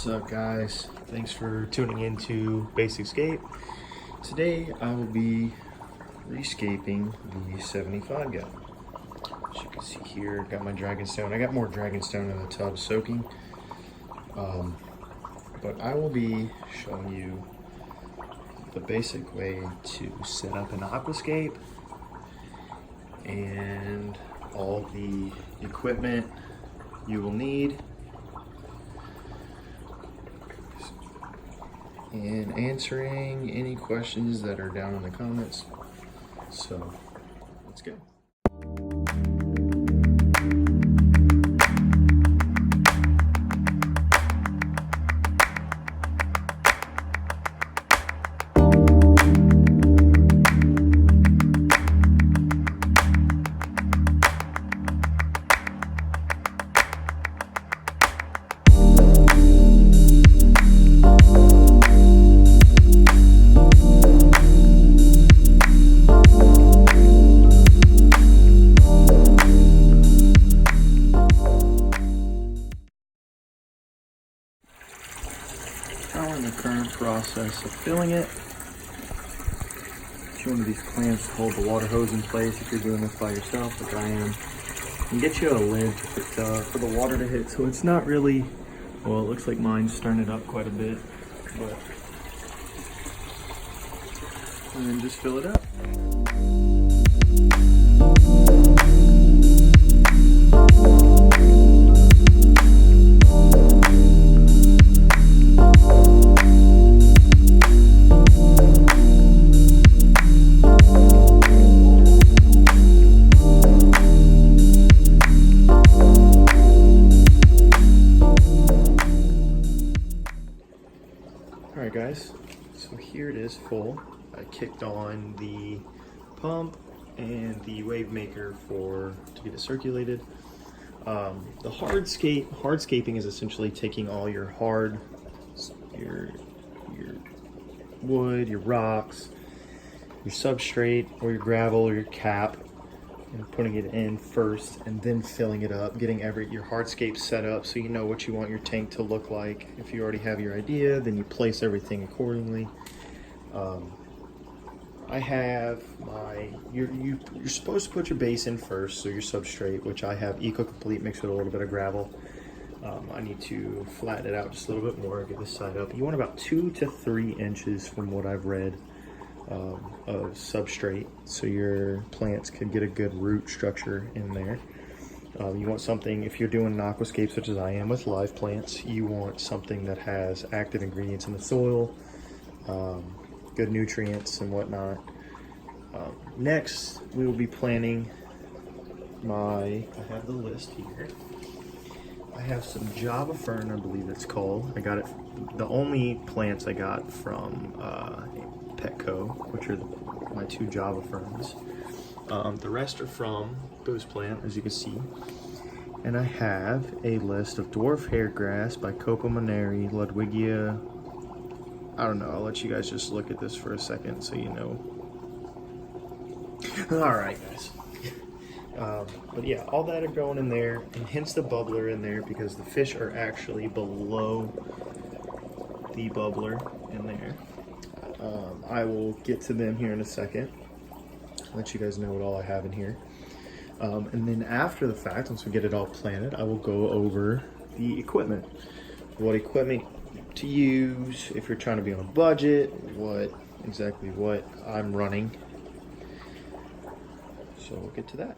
What's up, guys? Thanks for tuning in to Aquascape. Today I will be rescaping the 75 gallon. As you can see here, got my dragonstone. I got more dragonstone in the tub soaking, but I will be showing you the basic way to set up an aquascape and all the equipment you will need, and answering any questions that are down in the comments. So let's go. Now in the current process of filling it. Each one of these clamps to hold the water hose in place if you're doing this by yourself, like I am. And get you a lid for the water to hit, so it's not really, well, it looks like mine's stirring it up quite a bit, but, and then just fill it up. Alright guys, so here it is full. I kicked on the pump and the wave maker to get it circulated. The hardscaping is essentially taking all your your wood, your rocks, your substrate, or your gravel, or your cap, and putting it in first and then filling it up, getting your hardscape set up so you know what you want your tank to look like. If you already have your idea, then you place everything accordingly. I have you're supposed to put your base in first, so your substrate, which I have Eco Complete mixed with a little bit of gravel. I need to flatten it out just a little bit more, get this side up. You want about 2 to 3 inches from what I've read of substrate, so your plants can get a good root structure in there. You want something, if you're doing an aquascape such as I am with live plants, you want something that has active ingredients in the soil, good nutrients and whatnot. Next, we will be planting I have the list here. I have some Java Fern, I believe it's called. I got it, the only plants I got from Petco, which are my 2 Java Ferns. The rest are from Boost Plant, as you can see. And I have a list of Dwarf Hairgrass by Copa Moneri, Ludwigia. I don't know, I'll let you guys just look at this for a second so you know. Alright guys. But yeah, all that are going in there, and hence the bubbler in there, because the fish are actually below the bubbler in there. I will get to them here in a second, let you guys know what all I have in here. And then after the fact, once we get it all planted, I will go over the equipment. What equipment to use if you're trying to be on a budget, exactly what I'm running. So we'll get to that.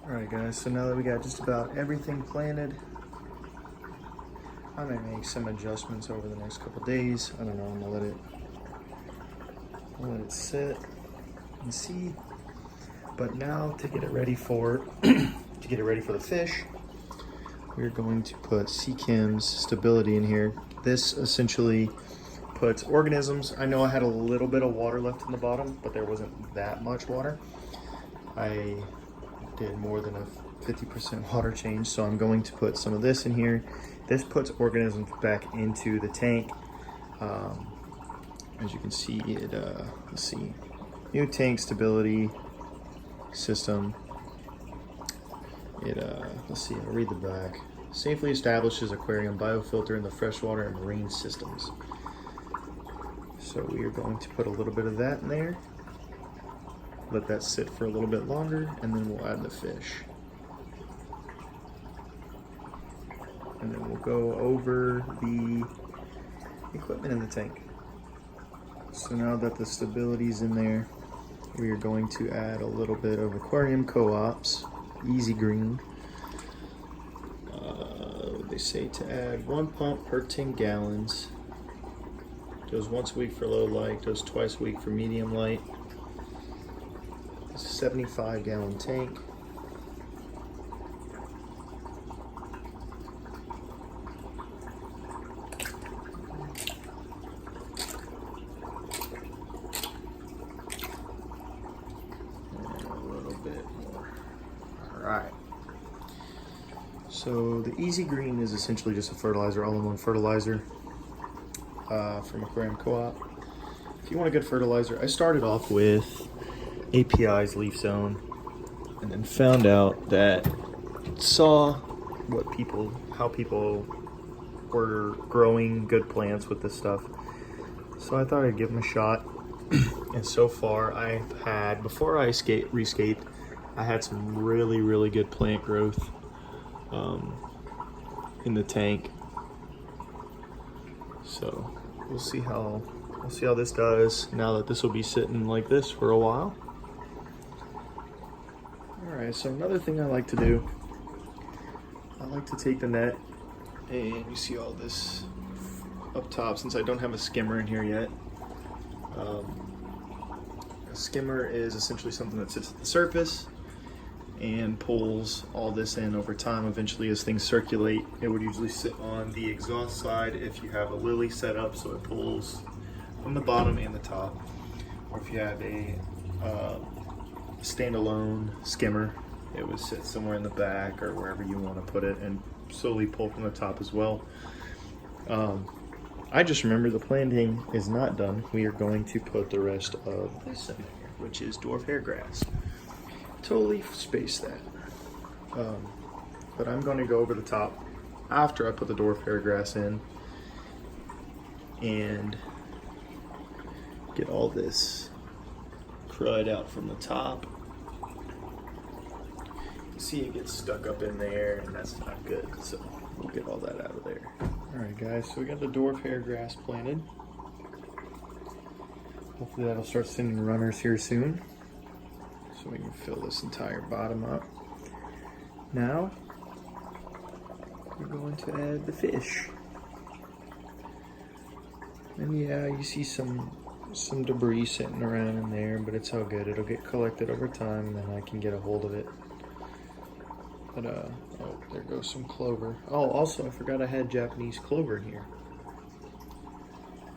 Alright guys, so now that we got just about everything planted, I may make some adjustments over the next couple days. I don't know, I'm gonna let it sit can see. But now to get it ready for the fish, we're going to put Seachem's Stability in here. This essentially puts organisms. I know I had a little bit of water left in the bottom, but there wasn't that much water. I did more than a 50% water change, so I'm going to put some of this in here. This puts organisms back into the tank. As you can see, it let's see, new tank stability system. It let's see, I'll read the back. Safely establishes aquarium biofilter in the freshwater and marine systems. So we are going to put a little bit of that in there. Let that sit for a little bit longer, and then we'll add the fish. And then we'll go over the equipment in the tank. So now that the stability's in there, we are going to add a little bit of aquarium co-ops, easy green. They say to add 1 pump per 10 gallons. Goes once a week for low light, goes twice a week for medium light. It's a 75-gallon tank. Alright, so the Easy Green is essentially just a fertilizer, all-in-one fertilizer from Aquarium Co-op. If you want a good fertilizer, I started off with API's Leaf Zone, and then found out that saw how people were growing good plants with this stuff. So I thought I'd give them a shot. And so far I've had, before I rescaped, I had some really good plant growth in the tank. So we'll see how this does now that this will be sitting like this for a while. Alright, so another thing I like to do, I like to take the net, and you see all this up top, since I don't have a skimmer in here yet. A skimmer is essentially something that sits at the surface and pulls all this in over time. Eventually, as things circulate, it would usually sit on the exhaust side if you have a lily set up, so it pulls from the bottom and the top. Or if you have a standalone skimmer, it would sit somewhere in the back or wherever you want to put it and slowly pull from the top as well. I just remember the planting is not done. We are going to put the rest of this in there, which is dwarf hair grass. Totally spaced that. But I'm going to go over the top after I put the dwarf hair grass in and get all this crud out from the top. You see it gets stuck up in there, and that's not good, so we'll get all that out of there. Alright guys, so we got the dwarf hair grass planted. Hopefully that'll start sending runners here soon, so we can fill this entire bottom up. Now we're going to add the fish. And yeah, you see some debris sitting around in there, but it's all good. It'll get collected over time, and then I can get a hold of it. But oh, there goes some clover. Oh, also I forgot I had Japanese clover in here.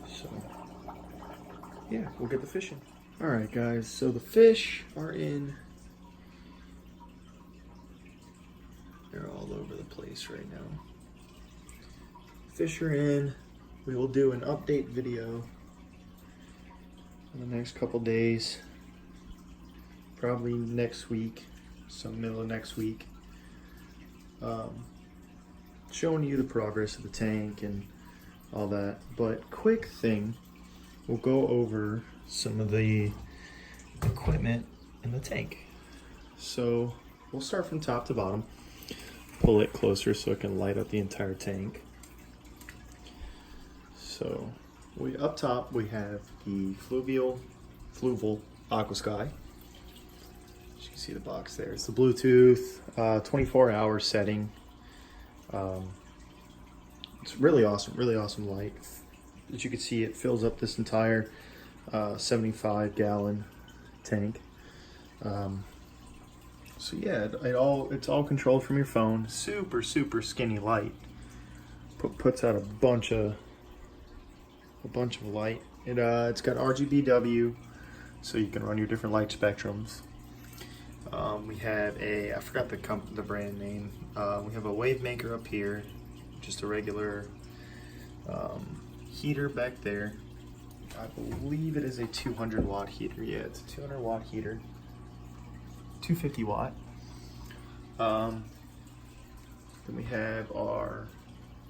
So yeah, we'll get the fish in. Alright guys, so the fish are in. They're all over the place right now. Fish are in. We will do an update video in the next couple days. Probably next week, some middle of next week. Showing you the progress of the tank and all that. But quick thing, we'll go over some of the equipment in the tank. So we'll start from top to bottom, pull it closer so it can light up the entire tank. So up top we have the fluval Aquascape. As you can see the box there. It's the Bluetooth 24-hour setting. It's really awesome light. As you can see, it fills up this entire 75-gallon tank. So yeah, it's all controlled from your phone. Super skinny light. Puts out a bunch of light. It's got RGBW, so you can run your different light spectrums. We have I forgot the brand name. We have a wave maker up here, just a regular heater back there. I believe it is a 200 watt heater. Yeah, it's a 200 watt heater. 250 watt. Then we have our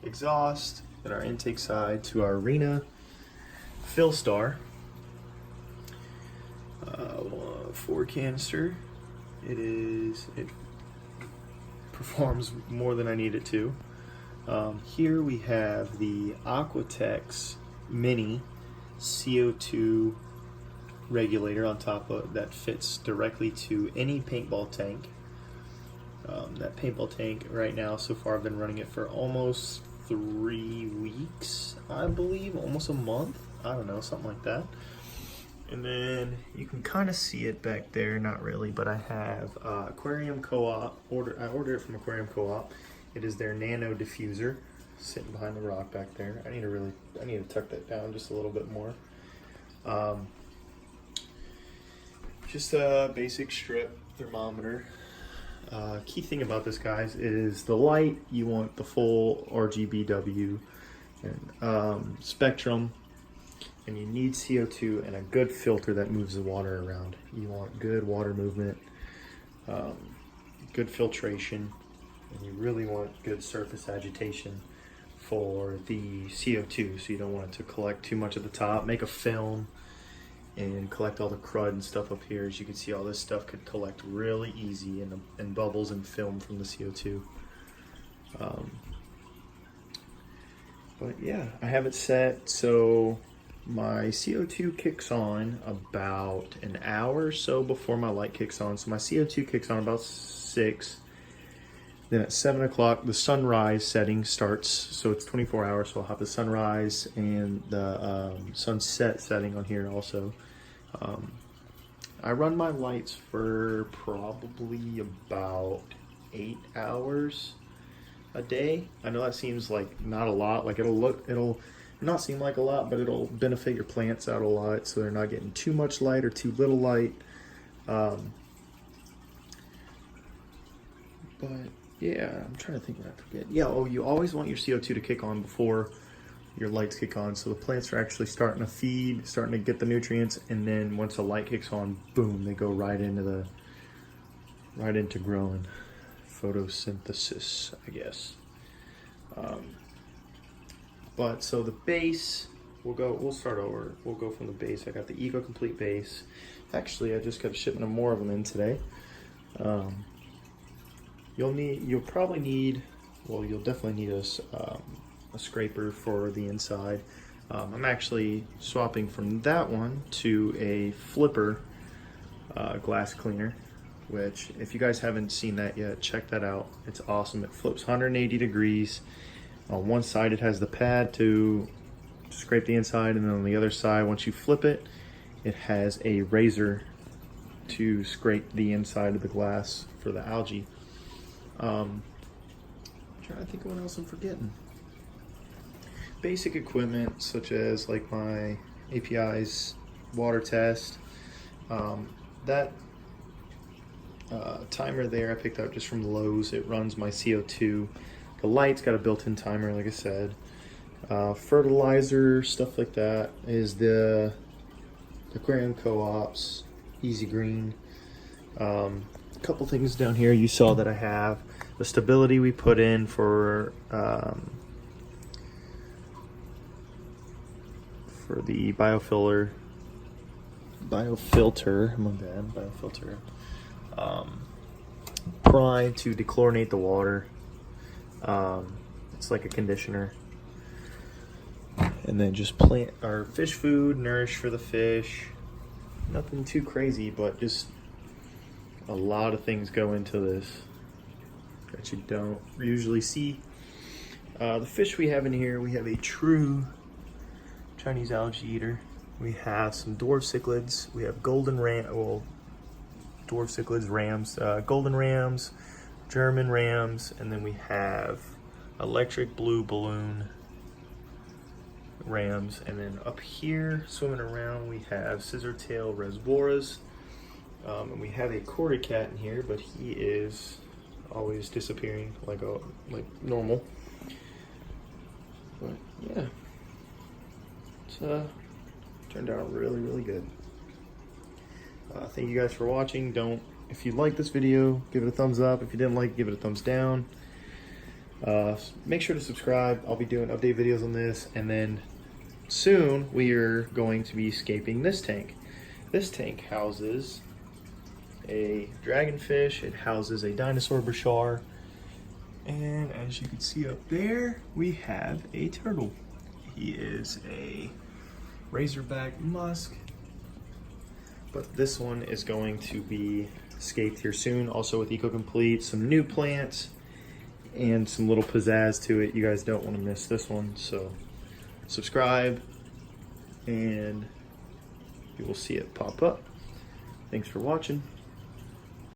exhaust and our intake side to our Arena Fill Star. 4 canister. It performs more than I need it to. Here we have the Aquatex Mini CO2 regulator on top of that fits directly to any paintball tank. That paintball tank right now, so far I've been running it for almost 3 weeks, I believe, almost a month. I don't know, something like that. And then you can kind of see it back there, not really, but I have Aquarium Co-op. I ordered it from Aquarium Co-op. It is their nano diffuser, sitting behind the rock back there. I need to tuck that down just a little bit more. Just a basic strip thermometer. Key thing about this, guys, is the light. You want the full RGBW and spectrum, and you need CO2 and a good filter that moves the water around. You want good water movement, good filtration, and you really want good surface agitation for the CO2, so you don't want it to collect too much at the top, make a film, and collect all the crud and stuff up here. As you can see, all this stuff could collect really easy and bubbles and film from the CO2. But yeah, I have it set so my CO2 kicks on about an hour or so before my light kicks on. So my CO2 kicks on about 6. Then at 7 o'clock, the sunrise setting starts. So it's 24 hours, so I'll have the sunrise and the sunset setting on here also. I run my lights for probably about 8 hours a day. I know that seems like not a lot. Like it'll not seem like a lot, but it'll benefit your plants out a lot, so they're not getting too much light or too little light. But yeah, I'm trying to think what I forget. Yeah, you always want your CO2 to kick on before your lights kick on, so the plants are actually starting to feed, starting to get the nutrients, and then once the light kicks on, boom, they go right into growing. Photosynthesis, I guess. But so the base, we'll start over. We'll go from the base. I got the Eco Complete base. Actually, I just got a shipment of more of them in today. You'll definitely need a scraper for the inside. I'm actually swapping from that one to a flipper glass cleaner, which if you guys haven't seen that yet, check that out. It's awesome. It flips 180 degrees. On one side it has the pad to scrape the inside, and then on the other side, once you flip it, it has a razor to scrape the inside of the glass for the algae. I'm trying to think of what else I'm forgetting. Basic equipment such as like my APIs, water test. That timer there I picked up just from Lowe's. It runs my CO2. The light's got a built-in timer, like I said. Fertilizer, stuff like that, is the Aquarium Co-op's Easy Green. A couple things down here you saw that I have. The stability we put in for the biofilter, prime to dechlorinate the water. It's like a conditioner. And then just plant our fish food, nourish for the fish. Nothing too crazy, but just a lot of things go into this that you don't usually see. The fish we have in here, we have a true Chinese algae eater. We have some dwarf cichlids. We have golden dwarf cichlids, rams, golden rams, German rams, and then we have electric blue balloon rams. And then up here, swimming around, we have scissor-tail resboras. And we have a cory cat in here, but he is always disappearing like normal. But yeah, it's turned out really, really good. Thank you guys for watching. If you like this video, give it a thumbs up. If you didn't like it, give it a thumbs down. Make sure to subscribe. I'll be doing update videos on this, and then soon we are going to be scaping this tank. This tank houses a dragonfish, it houses a dinosaur brachar, and as you can see up there, we have a turtle. He is a razorback musk, but this one is going to be scaped here soon, also with EcoComplete, some new plants, and some little pizzazz to it. You guys don't want to miss this one, so subscribe, and you will see it pop up. Thanks for watching.